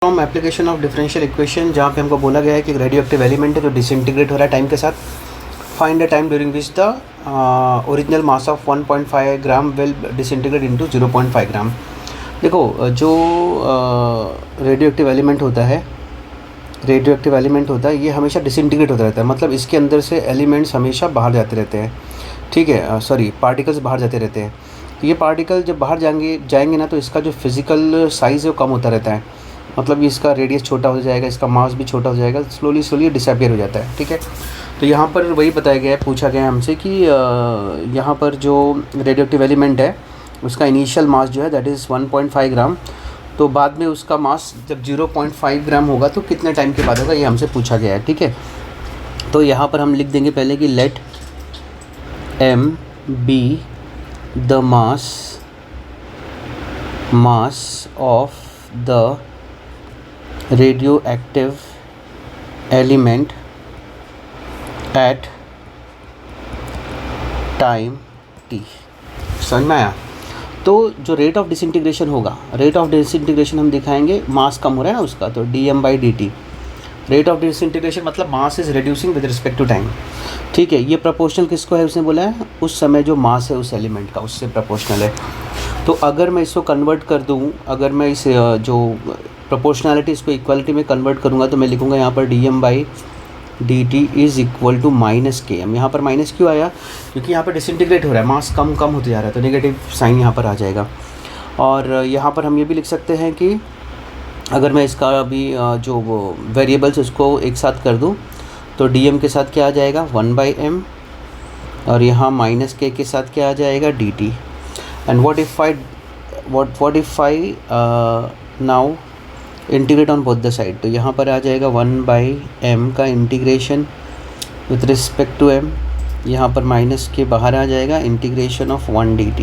From application of differential equation, जहाँ पे हमको बोला गया है कि एक रेडियो एक्टिव एलिमेंट है जो डिसइंटीग्रेट हो रहा है टाइम के साथ. Find the time during which the original mass of 1.5 gram will disintegrate into 0.5 ग्राम. देखो जो रेडियो एक्टिव एलिमेंट होता है, ये हमेशा डिसइंटीग्रेट होता रहता है. मतलब इसके अंदर से एलिमेंट्स हमेशा बाहर जाते रहते हैं. ठीक है, पार्टिकल्स बाहर जाते रहते हैं. तो ये पार्टिकल जब बाहर जाएंगे ना, तो इसका जो फिज़िकल साइज़ है वो कम होता रहता है. मतलब इसका रेडियस छोटा हो जाएगा, इसका मास भी छोटा हो जाएगा, स्लोली डिसअपियर हो जाता है. ठीक है, तो यहाँ पर वही बताया गया है, पूछा गया है हमसे कि यहाँ पर जो रेडियो एक्टिव एलिमेंट है उसका इनिशियल मास जो है दैट इज़ 1.5 ग्राम. तो बाद में उसका मास जब 0.5 ग्राम होगा तो कितने टाइम के बाद होगा, ये हमसे पूछा गया है. ठीक है, तो यहाँ पर हम लिख देंगे पहले कि let m be the mass of the radioactive element at time t. समझ में आया? तो जो रेट ऑफ डिसइंटीग्रेशन होगा, हम दिखाएंगे मास कम हो रहा है ना उसका, तो dm/dt. रेट ऑफ डिसइंटीग्रेशन मतलब mass is reducing with respect to time. ठीक है, ये प्रोपोर्शनल किसको है उसने बोला है, उस समय जो मास है उस एलिमेंट का, उससे प्रोपोर्शनल है. तो अगर मैं इसको कन्वर्ट कर दूँ, अगर मैं इस जो प्रोपोर्शनैलिटी इसको इक्वलिटी में कन्वर्ट करूँगा, तो मैं लिखूँगा यहाँ पर dm/dt is equal to -km. यहाँ पर माइनस क्यों आया, क्योंकि यहाँ पर डिसइंटीग्रेट हो रहा है, मास कम होते जा रहा है, तो नेगेटिव साइन यहाँ पर आ जाएगा. और यहाँ पर हम ये भी लिख सकते हैं कि अगर मैं इसका अभी जो वेरिएबल्स उसको एक साथ कर दूँ, तो dm के साथ क्या आ जाएगा 1/m, और यहाँ -k के साथ क्या आ जाएगा dt. And what if I now integrate on both the side, तो यहाँ पर आ जाएगा 1/m का integration with respect to m, यहाँ पर -k बाहर आ जाएगा, इंटीग्रेशन ऑफ 1 dt.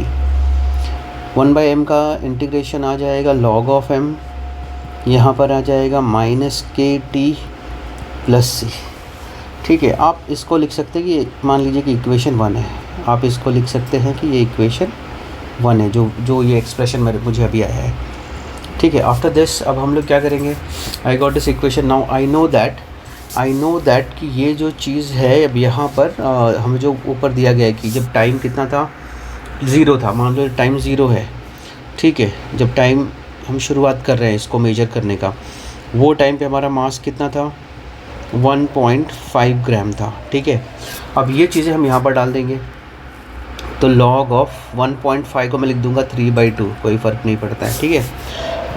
1/m का इंटीग्रेशन आ जाएगा log ऑफ m, यहाँ पर आ जाएगा -kt प्लस c. ठीक है, आप इसको लिख सकते हैं कि मान लीजिए कि इक्वेशन 1 है, आप इसको लिख सकते हैं कि ये इक्वेशन 1 है, जो ये एक्सप्रेशन मुझे अभी आया है. ठीक है, आफ्टर दिस अब हम लोग क्या करेंगे, I got this equation. Now I know that कि ये जो चीज़ है अब यहाँ पर हमें जो ऊपर दिया गया है कि जब टाइम कितना था 0 था, मान लो टाइम 0 है. ठीक है, जब टाइम हम शुरुआत कर रहे हैं इसको मेजर करने का, वो टाइम पे हमारा मास कितना था 1.5 ग्राम था. ठीक है, अब ये चीज़ें हम यहाँ पर डाल देंगे, तो log ऑफ 1.5 को मैं लिख दूँगा 3/2, कोई फ़र्क नहीं पड़ता है. ठीक है,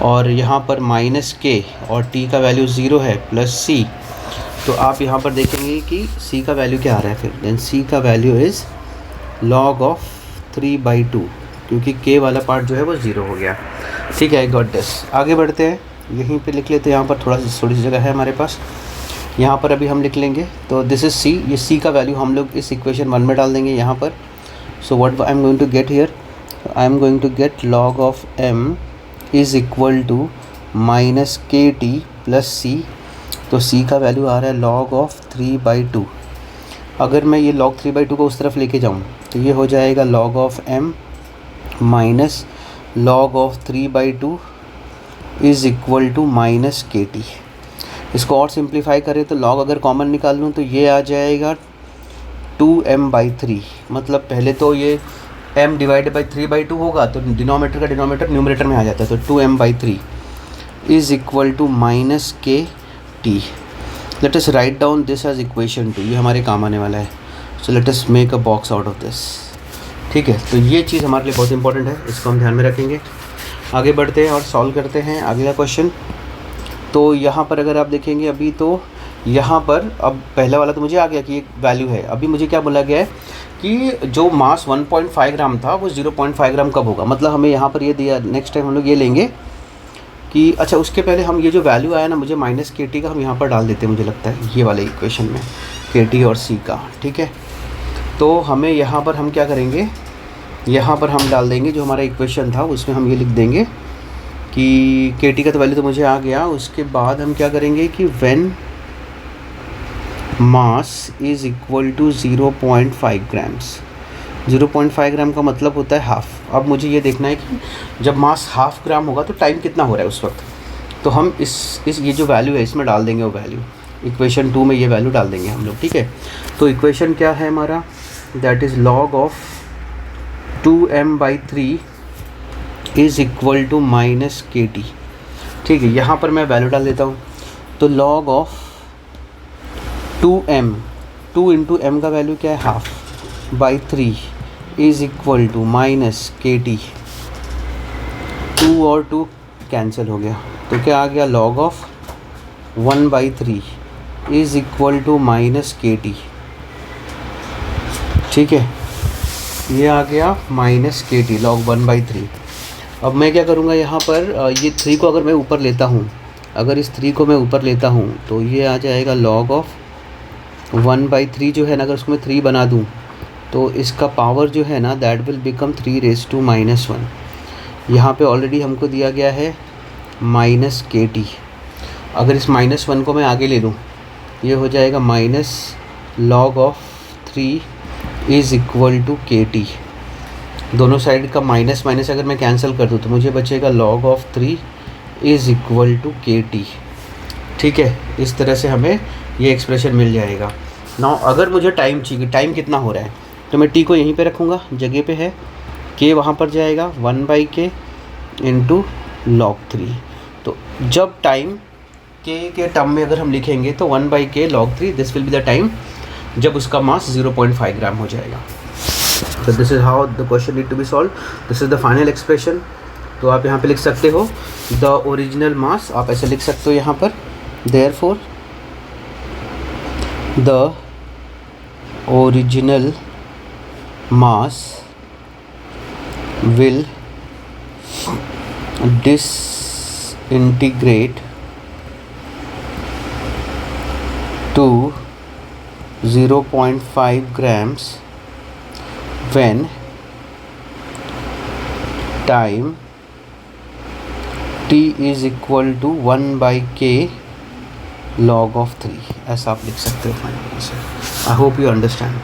और यहाँ पर -k और t का वैल्यू 0 है प्लस c, तो आप यहाँ पर देखेंगे कि c का वैल्यू क्या आ रहा है फिर, देन c का वैल्यू इज़ log ऑफ 3/2, क्योंकि k वाला पार्ट जो है वो 0 हो गया. ठीक है, आई गॉट दिस. आगे बढ़ते हैं, यहीं पे लिख लेते हैं, यहाँ पर थोड़ी सी जगह है हमारे पास, यहाँ पर अभी हम लिख लेंगे. तो दिस इज़ c, ये c का वैल्यू हम लोग इस इक्वेशन 1 में डाल देंगे यहाँ पर. So what I am going to get here, I am going to get log of m is equal to -kt plus c. तो c का वैल्यू आ रहा है log ऑफ 3/2. अगर मैं ये log 3/2 को उस तरफ लेके जाऊँ, तो ये हो जाएगा log of m minus log of 3/2 is equal to -kt. इसको और सिंप्लीफाई करें तो log अगर कॉमन निकाल लूँ तो ये आ जाएगा 2m/3. मतलब पहले तो ये m डिवाइडेड बाई 3/2 होगा, तो डिनोमीटर का डिनोमीटर न्यूमरेटर में आ जाता है, तो 2m/3 is equal to -kt. Let us write down this as equation 2, ये हमारे काम आने वाला है. So let us make a box out of this. ठीक है, तो ये चीज़ हमारे लिए बहुत इंपॉर्टेंट है, इसको हम ध्यान में रखेंगे. आगे बढ़ते हैं और सॉल्व करते हैं अगला क्वेश्चन. तो यहाँ पर अगर आप देखेंगे अभी, तो यहाँ पर अब पहला वाला तो मुझे आ गया कि एक वैल्यू है. अभी मुझे क्या बोला गया है कि जो मास 1.5 ग्राम था वो 0.5 ग्राम कब होगा. मतलब हमें यहाँ पर ये दिया, नेक्स्ट टाइम हम लोग ये लेंगे कि अच्छा उसके पहले हम ये जो वैल्यू आया ना मुझे -kt का, हम यहाँ पर डाल देते हैं, मुझे लगता है ये वाले इक्वेशन में kt और c का. ठीक है, तो हमें यहाँ पर हम क्या करेंगे, यहाँ पर हम डाल देंगे जो हमारा इक्वेशन था उसमें हम ये लिख देंगे कि kt का तो वैल्यू तो मुझे आ गया. उसके बाद हम क्या करेंगे कि when mass is equal to 0.5 grams. 0.5 gram का मतलब होता है हाफ़. अब मुझे ये देखना है कि जब मास हाफ़ ग्राम होगा तो टाइम कितना हो रहा है उस वक्त. तो हम इस ये जो वैल्यू है इसमें डाल देंगे वो वैल्यू, इक्वेशन 2 में ये वैल्यू डाल देंगे हम लोग, ठीक है। तो इक्वेशन क्या है हमारा, that is log of 2m/3 is equal to minus KT, ठीक है। यहाँ पर मैं वैल्यू डाल देता हूँ, तो log of 2m, 2 into m का वैल्यू क्या है half, by 3 is equal to minus KT, 2 और 2 कैंसिल हो गया, तो क्या आ गया log of 1/3 is equal to minus KT, ठीक है। ये आ गया माइनस KT log 1/3। अब मैं क्या करूँगा यहाँ पर, ये 3 को अगर मैं ऊपर लेता हूँ, अगर इस 3 को मैं ऊपर लेता हूँ तो ये आ जाएगा log ऑफ 1/3 जो है ना, अगर उसको मैं 3 बना दूँ तो इसका पावर जो है ना दैट विल बिकम 3⁻⁻1। यहाँ पे ऑलरेडी हमको दिया गया है माइनस KT, अगर इस -1 को मैं आगे ले लूँ ये हो जाएगा minus log of 3 is equal to KT। दोनों साइड का माइनस माइनस अगर मैं कैंसिल कर दूँ तो मुझे बचेगा log of 3 is equal to KT, ठीक है। इस तरह से हमें ये एक्सप्रेशन मिल जाएगा। नाउ अगर मुझे टाइम चाहिए, टाइम कितना हो रहा है, तो मैं T को यहीं पे रखूँगा, जगह पे है, K वहाँ पर जाएगा 1/K इंटू log 3। तो जब टाइम K के टर्म में अगर हम लिखेंगे तो 1/K log 3 this will be the time जब उसका मास 0.5 ग्राम हो जाएगा। तो this is how the question need to be solve, this is the final expression. तो आप यहाँ पे लिख सकते हो द ओरिजिनल मास, आप ऐसे लिख सकते हो यहाँ पर, therefore the original mass will disintegrate to 0.5 grams when time t is equal to 1/K log of 3। ऐसा आप लिख सकते हो finally. I hope you understand.